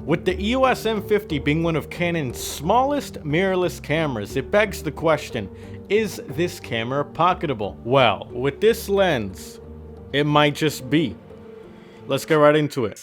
With the EOS M50 being one of Canon's smallest mirrorless cameras, it begs the question, is this camera pocketable? Well, with this lens, it might just be. Let's get right into it.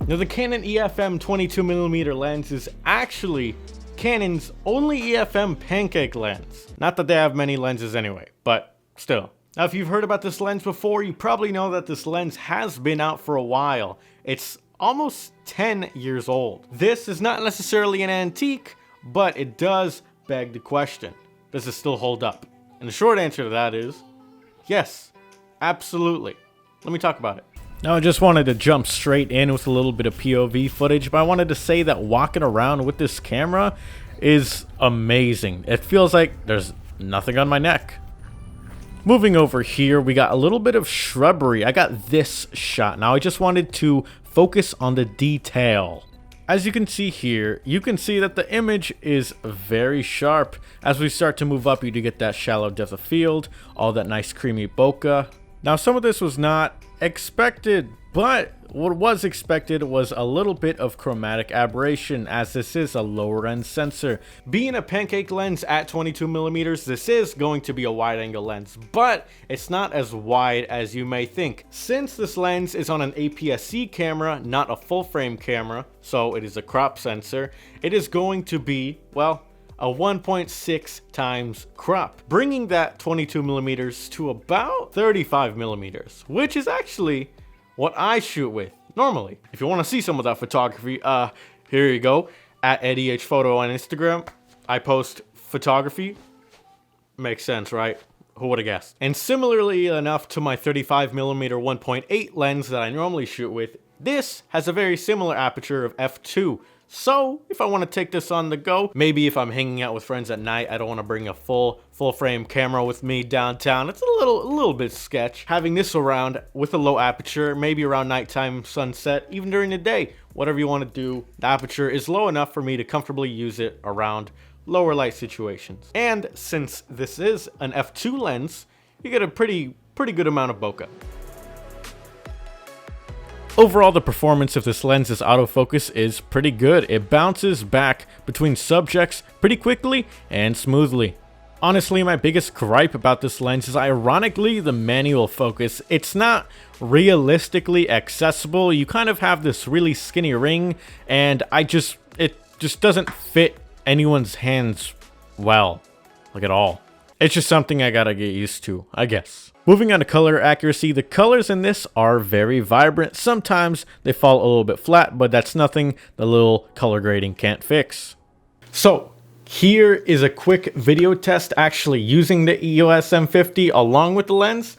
Now, the Canon EF-M 22mm lens is actually Canon's only EF-M pancake lens. Not that they have many lenses anyway, but still. Now, if you've heard about this lens before, you probably know that this lens has been out for a while. It's almost 10 years old. This is not necessarily an antique, but it does beg the question, does it still hold up? And the short answer to that is, yes, absolutely. Let me talk about it. Now, I just wanted to jump straight in with a little bit of POV footage, but I wanted to say that walking around with this camera is amazing. It feels like there's nothing on my neck. Moving over here, we got a little bit of shrubbery. I got this shot. Now, I just wanted to focus on the detail. As you can see here, you can see that the image is very sharp. As we start to move up, you do get that shallow depth of field, all that nice creamy bokeh. Now, some of this was not expected, but what was expected was a little bit of chromatic aberration, as this is a lower end sensor. Being a pancake lens at 22mm, this is going to be a wide angle lens, but it's not as wide as you may think. Since this lens is on an APS-C camera, not a full frame camera, so it is a crop sensor, it is going to be, well, a 1.6 times crop, bringing that 22mm to about 35mm, which is actually what I shoot with normally. If you want to see some of that photography, here you go. At eddyhphoto on Instagram, I post photography. Makes sense, right? Who would have guessed? And similarly enough to my 35mm 1.8 lens that I normally shoot with, this has a very similar aperture of f2. So if I want to take this on the go, maybe if I'm hanging out with friends at night, I don't want to bring a full frame camera with me downtown. It's a little bit sketch having this around with a low aperture, maybe around nighttime, sunset, even during the day. Whatever you want to do, the aperture is low enough for me to comfortably use it around lower light situations. And since this is an f2 lens, you get a pretty good amount of bokeh. Overall, the performance of this lens's autofocus is pretty good. It bounces back between subjects pretty quickly and smoothly. Honestly, my biggest gripe about this lens is ironically the manual focus. It's not realistically accessible. You kind of have this really skinny ring, and it just doesn't fit anyone's hands well, like at all. It's just something I gotta get used to, I guess. Moving on to color accuracy, the colors in this are very vibrant. Sometimes they fall a little bit flat, but that's nothing the little color grading can't fix. So here is a quick video test actually using the EOS M50 along with the lens.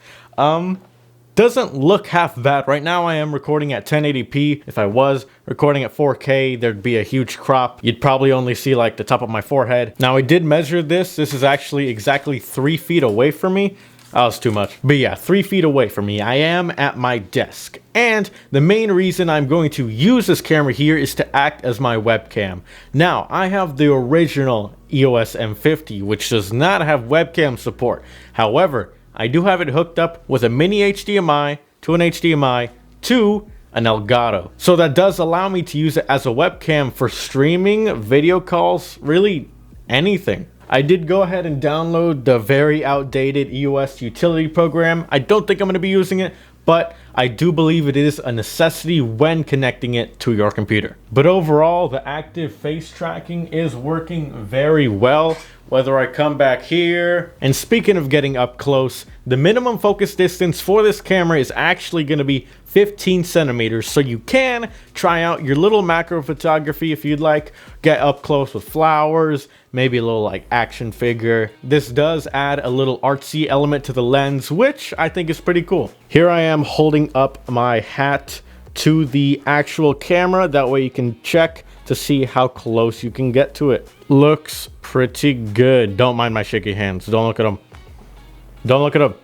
Doesn't look half bad. Right now I am recording at 1080p. If I was recording at 4K, there'd be a huge crop. You'd probably only see like the top of my forehead. Now I did measure this. This is actually exactly 3 feet away from me. That was too much. But yeah, 3 feet away from me. I am at my desk. And the main reason I'm going to use this camera here is to act as my webcam. Now, I have the original EOS M50, which does not have webcam support. However, I do have it hooked up with a mini HDMI to an HDMI to an Elgato. So that does allow me to use it as a webcam for streaming, video calls, really anything. I did go ahead and download the very outdated EOS utility program. I don't think I'm going to be using it, but I do believe it is a necessity when connecting it to your computer. But overall, the active face tracking is working very well, whether I come back here. And speaking of getting up close, the minimum focus distance for this camera is actually going to be 15 centimeters, so you can try out your little macro photography if you'd like. Get up close with flowers, maybe a little like action figure. This does add a little artsy element to the lens, which I think is pretty cool. Here I am holding up my hat to the actual camera. That way you can check to see how close you can get to it. Looks pretty good. Don't mind my shaky hands. Don't look at them. Don't look at them.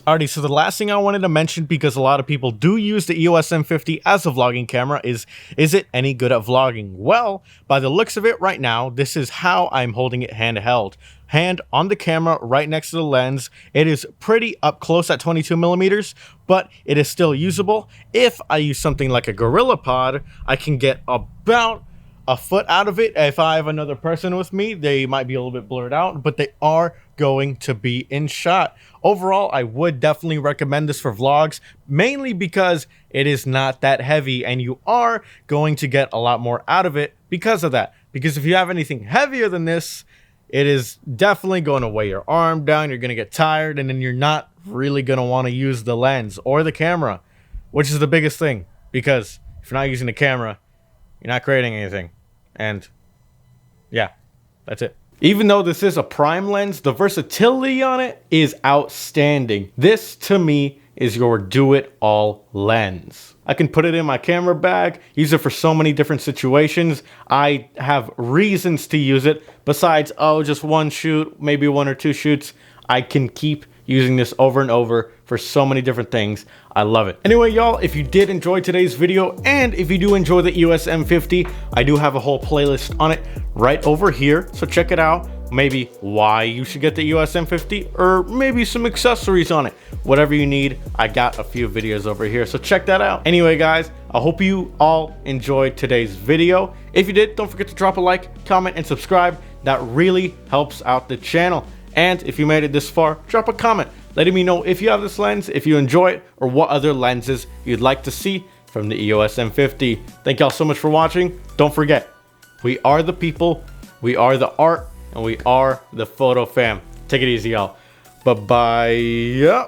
Alrighty, so the last thing I wanted to mention, because a lot of people do use the EOS M50 as a vlogging camera, is it any good at vlogging? Well, by the looks of it right now, this is how I'm holding it handheld. Hand on the camera right next to the lens. It is pretty up close at 22 millimeters, but it is still usable. If I use something like a GorillaPod, I can get about a foot out of it. If I have another person with me, they might be a little bit blurred out, but they are going to be in shot. Overall, I would definitely recommend this for vlogs, mainly because it is not that heavy and you are going to get a lot more out of it because of that. Because if you have anything heavier than this, it is definitely going to weigh your arm down. You're going to get tired, and then you're not really going to want to use the lens or the camera, which is the biggest thing. Because if you're not using the camera, you're not creating anything. And yeah, that's it. Even though this is a prime lens, the versatility on it is outstanding. This, to me, is your do-it-all lens. I can put it in my camera bag, use it for so many different situations. I have reasons to use it besides, oh, just one shoot, maybe one or two shoots. I can keep using this over and over for so many different things. I love it. Anyway, y'all, if you did enjoy today's video, and if you do enjoy the EOS M50, I do have a whole playlist on it right over here, so check it out. Maybe why you should get the EOS M50, or maybe some accessories on it. Whatever you need, I got a few videos over here, so check that out. Anyway, guys, I hope you all enjoyed today's video. If you did, don't forget to drop a like, comment, and subscribe. That really helps out the channel. And if you made it this far, drop a comment letting me know if you have this lens, if you enjoy it, or what other lenses you'd like to see from the EOS M50. Thank y'all so much for watching. Don't forget, we are the people, we are the art, and we are the photo fam. Take it easy, y'all. Bye-bye.